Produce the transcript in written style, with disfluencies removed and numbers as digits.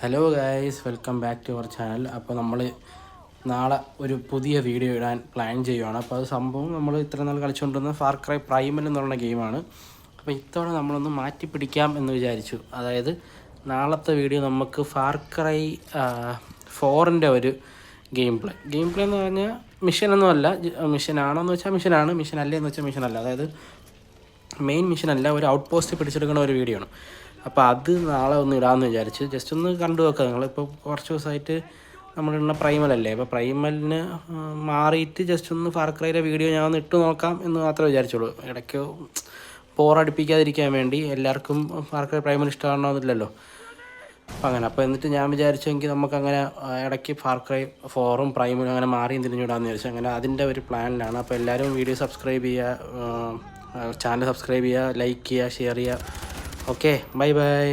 Hello guys, welcome back to our channel. അപ്പോൾ നമ്മൾ നാളെ ഒരു പുതിയ വീഡിയോ ഇടാൻ പ്ലാൻ ചെയ്യുവാണ്. അപ്പോൾ അത് സംഭവം നമ്മൾ ഇത്ര നാൾ കളിച്ചുകൊണ്ടിരുന്ന ഫാർ ക്രൈ പ്രൈമൽ എന്ന് പറയുന്ന ഗെയിമാണ്. അപ്പോൾ ഇത്തവണ നമ്മളൊന്ന് മാറ്റി പിടിക്കാം എന്ന് വിചാരിച്ചു. അതായത് നാളത്തെ വീഡിയോ നമുക്ക് ഫാർ ക്രൈ 4ൻ്റെ ഒരു ഗെയിം പ്ലേ എന്ന് പറഞ്ഞാൽ മിഷനൊന്നുമല്ല. മിഷനാണോയെന്ന് വെച്ചാൽ മിഷനാണ്, മിഷൻ അല്ലേന്ന് വെച്ചാൽ മിഷനല്ല. അതായത് മെയിൻ മിഷനല്ല, ഒരു ഔട്ട് പോസ്റ്റ് പിടിച്ചെടുക്കുന്ന ഒരു വീഡിയോ ആണ്. അപ്പോൾ അത് നാളെ ഒന്ന് ഇടാമെന്ന് വിചാരിച്ച് ജസ്റ്റ് ഒന്ന് കണ്ടു വെക്കുക. നിങ്ങളിപ്പോൾ കുറച്ച് ദിവസമായിട്ട് നമ്മളിടുന്ന പ്രൈമലല്ലേ, അപ്പോൾ പ്രൈമലിന് മാറിയിട്ട് ജസ്റ്റ് ഒന്ന് ഫാർ ക്രൈയുടെ വീഡിയോ ഞാൻ ഒന്ന് ഇട്ട് നോക്കാം എന്ന് മാത്രമേ വിചാരിച്ചുള്ളൂ. ഇടയ്ക്ക് ബോറടിപ്പിക്കാതിരിക്കാൻ വേണ്ടി. എല്ലാവർക്കും ഫാർ ക്രൈ പ്രൈമൽ ഇഷ്ടമാണോന്നില്ലല്ലോ. അപ്പോൾ അങ്ങനെ എന്നിട്ട് ഞാൻ വിചാരിച്ചെങ്കിൽ നമുക്കങ്ങനെ ഇടയ്ക്ക് ഫാർ ക്രൈ 4ഉം പ്രൈമലും അങ്ങനെ മാറിയും തിരിഞ്ഞിടാമെന്ന് വിചാരിച്ചു. അങ്ങനെ അതിൻ്റെ ഒരു പ്ലാനിലാണ്. അപ്പോൾ എല്ലാവരും വീഡിയോ സബ്സ്ക്രൈബ് ചെയ്യുക, ചാനൽ സബ്സ്ക്രൈബ് ചെയ്യുക, ലൈക്ക് ചെയ്യുക, ഷെയർ ചെയ്യുക. Okay, bye bye.